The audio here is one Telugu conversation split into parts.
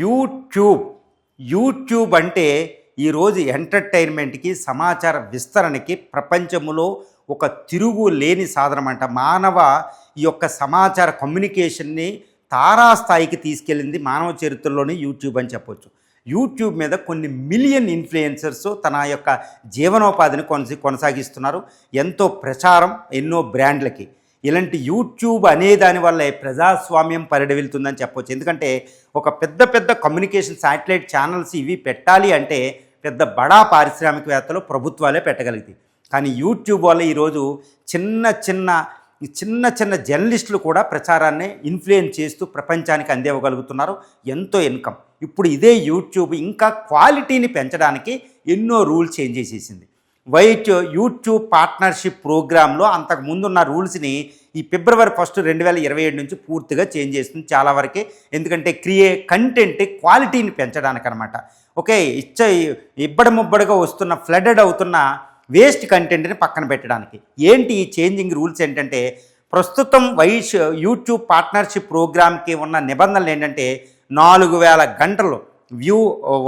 యూట్యూబ్ యూట్యూబ్ అంటే ఈరోజు ఎంటర్టైన్మెంట్కి సమాచార విస్తరణకి ప్రపంచంలో ఒక తిరుగు లేని సాధనం అంట. మానవ ఈ యొక్క సమాచార కమ్యూనికేషన్ని తారాస్థాయికి తీసుకెళ్ళింది మానవ చరిత్రలోని యూట్యూబ్ అని చెప్పొచ్చు. యూట్యూబ్ మీద కొన్ని మిలియన్ ఇన్ఫ్లుయెన్సర్స్ తన యొక్క జీవనోపాధిని కొనసాగిస్తున్నారు. ఎంతో ప్రచారం ఎన్నో బ్రాండ్లకి. ఇలాంటి యూట్యూబ్ అనే దానివల్ల ప్రజాస్వామ్యం పరిడవిల్తుందని చెప్పవచ్చు. ఎందుకంటే ఒక పెద్ద కమ్యూనికేషన్ శాటిలైట్ ఛానల్స్ ఇవి పెట్టాలి అంటే పెద్ద బడా పారిశ్రామికవేత్తలు ప్రభుత్వాలే పెట్టగలిగితే, కానీ యూట్యూబ్ వల్ల ఈరోజు చిన్న జర్నలిస్టులు కూడా ప్రచారాన్ని ఇన్ఫ్లుయెన్స్ చేస్తూ ప్రపంచానికి అందివ్వగలుగుతున్నారు. ఎంతో ఇన్కమ్. ఇప్పుడు ఇదే యూట్యూబ్ ఇంకా క్వాలిటీని పెంచడానికి ఎన్నో రూల్స్ చేంజ్ చేసేసింది. యూట్యూబ్ పార్ట్నర్షిప్ ప్రోగ్రాంలో అంతకు ముందున్న రూల్స్ని ఈ ఫిబ్రవరి 1, 2027 నుంచి పూర్తిగా చేంజ్ చేస్తుంది చాలా వరకే. ఎందుకంటే కంటెంట్ క్వాలిటీని పెంచడానికి అనమాట. ఓకే, ఇబ్బడముబ్బడిగా వస్తున్న ఫ్లడెడ్ అవుతున్న వేస్ట్ కంటెంట్ని పక్కన పెట్టడానికి. ఏంటి ఈ చేంజింగ్ రూల్స్ ఏంటంటే, ప్రస్తుతం యూట్యూబ్ పార్ట్నర్షిప్ ప్రోగ్రామ్కి ఉన్న నిబంధనలు ఏంటంటే 4000 గంటలు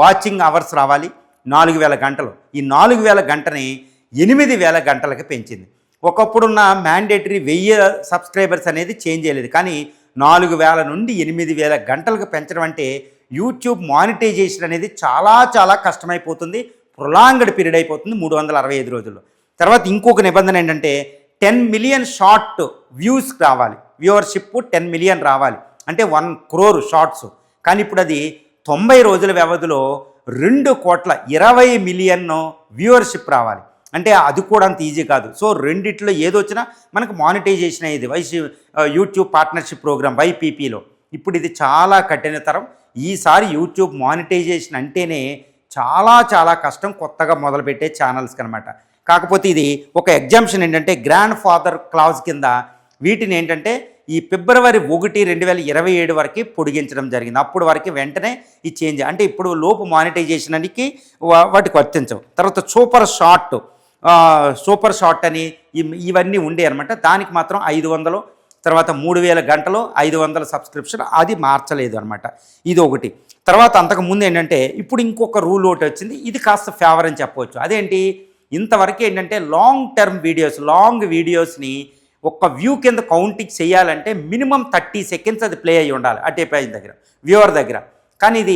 వాచింగ్ అవర్స్ రావాలి. 4000 గంటలు. ఈ 4000 గంటని 8000 గంటలకి పెంచింది. ఒకప్పుడున్న మ్యాండేటరీ 1000 సబ్స్క్రైబర్స్ అనేది చేంజ్ చేయలేదు, కానీ 4000 నుండి 8000 గంటలకు పెంచడం అంటే యూట్యూబ్ మానిటైజేషన్ అనేది చాలా కష్టమైపోతుంది. ప్రొలాంగ్డ్ పీరియడ్ అయిపోతుంది 365 రోజుల్లో. తర్వాత ఇంకొక నిబంధన ఏంటంటే 10 మిలియన్ షార్ట్ వ్యూస్ రావాలి. వ్యూవర్షిప్ 10 మిలియన్ రావాలి, అంటే 1 crore షార్ట్స్. కానీ ఇప్పుడు అది 90 రోజుల వ్యవధిలో 2,20 మిలియన్ వ్యూవర్షిప్ రావాలి. అంటే అది కూడా అంత ఈజీ కాదు. సో రెండిట్లో ఏదొచ్చినా మనకు మానిటైజేషన్ అయ్యేది యూట్యూబ్ పార్ట్నర్షిప్ ప్రోగ్రామ్ YPPలో. ఇప్పుడు ఇది చాలా కఠినతరం. ఈసారి యూట్యూబ్ మానిటైజేషన్ అంటేనే చాలా కష్టం కొత్తగా మొదలుపెట్టే ఛానల్స్కి అనమాట. కాకపోతే ఇది ఒక ఎగ్జామ్షన్ ఏంటంటే గ్రాండ్ ఫాదర్ క్లాజ్ కింద వీటిని ఏంటంటే ఈ ఫిబ్రవరి 1, 2027 వరకు పొడిగించడం జరిగింది. అప్పుడు వరకు వెంటనే ఈ చేంజ్ అంటే ఇప్పుడు లోపు మానిటైజేషన్ అనికి వాటికి వర్తించవు. తర్వాత సూపర్ షార్ట్ అని ఇవన్నీ ఉండే అనమాట. దానికి మాత్రం 500, తర్వాత 3000 గంటలు 500 సబ్స్క్రిప్షన్, అది మార్చలేదు అనమాట. ఇది ఒకటి. తర్వాత అంతకుముందు ఏంటంటే ఇప్పుడు ఇంకొక రూల్ ఒకటి వచ్చింది. ఇది కాస్త ఫేవర్ అని చెప్పవచ్చు. అదేంటి, ఇంతవరకు ఏంటంటే లాంగ్ వీడియోస్ని ఒక్క వ్యూ కింద కౌంటింగ్ చేయాలంటే మినిమం 30 సెకండ్స్ అది ప్లే అయ్యి ఉండాలి అటే పేజ్ దగ్గర, వ్యూవర్ దగ్గర. కానీ ఇది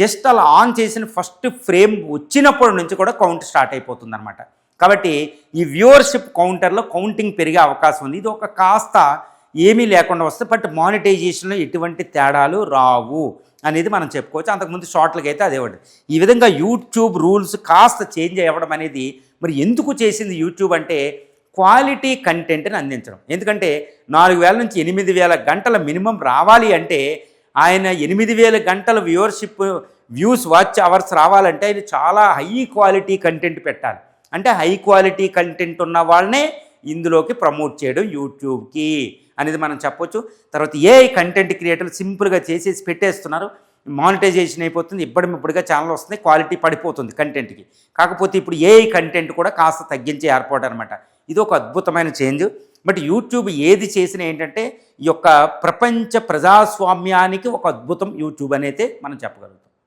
జస్ట్ అలా ఆన్ చేసిన ఫస్ట్ ఫ్రేమ్ వచ్చినప్పటి నుంచి కూడా కౌంట్ స్టార్ట్ అయిపోతుంది అనమాట. కాబట్టి ఈ వ్యూవర్షిప్ కౌంటర్లో కౌంటింగ్ పెరిగే అవకాశం ఉంది. ఇది ఒక కాస్త ఏమీ లేకుండా వస్తే, బట్ మానిటైజేషన్లో ఎటువంటి తేడాలు రావు అనేది మనం చెప్పుకోవచ్చు. అంతకుముందు షార్ట్లకి అయితే అదే ఉంటుంది. ఈ విధంగా యూట్యూబ్ రూల్స్ కాస్త చేంజ్ అవ్వడం అనేది మరి ఎందుకు చేసింది యూట్యూబ్ అంటే క్వాలిటీ కంటెంట్ని అందించడం. ఎందుకంటే 4000 నుంచి 8000 గంటల మినిమం రావాలి అంటే ఆయన 8000 గంటల వ్యూస్ వాచ్ అవర్స్ రావాలంటే ఆయన చాలా హై క్వాలిటీ కంటెంట్ పెట్టాలి. అంటే హై క్వాలిటీ కంటెంట్ ఉన్న వాళ్ళనే ఇందులోకి ప్రమోట్ చేయడం యూట్యూబ్కి అనేది మనం చెప్పొచ్చు. తర్వాత ఏఐ కంటెంట్ క్రియేటర్లు సింపుల్గా చేసేసి పెట్టేస్తున్నారు, మానిటైజేషన్ అయిపోతుంది. ఇప్పటిగా ఛానల్ వస్తుంది, క్వాలిటీ పడిపోతుంది కంటెంట్కి. కాకపోతే ఇప్పుడు ఏఐ కంటెంట్ కూడా కాస్త తగ్గించే ఏర్పాటు అనమాట. ఇది ఒక అద్భుతమైన చేంజ్. బట్ యూట్యూబ్ ఏది చేసినా ఏంటంటే ఈ యొక్క ప్రపంచ ప్రజాస్వామ్యానికి ఒక అద్భుతం యూట్యూబ్ అనేది మనం చెప్పగలుగుతాం.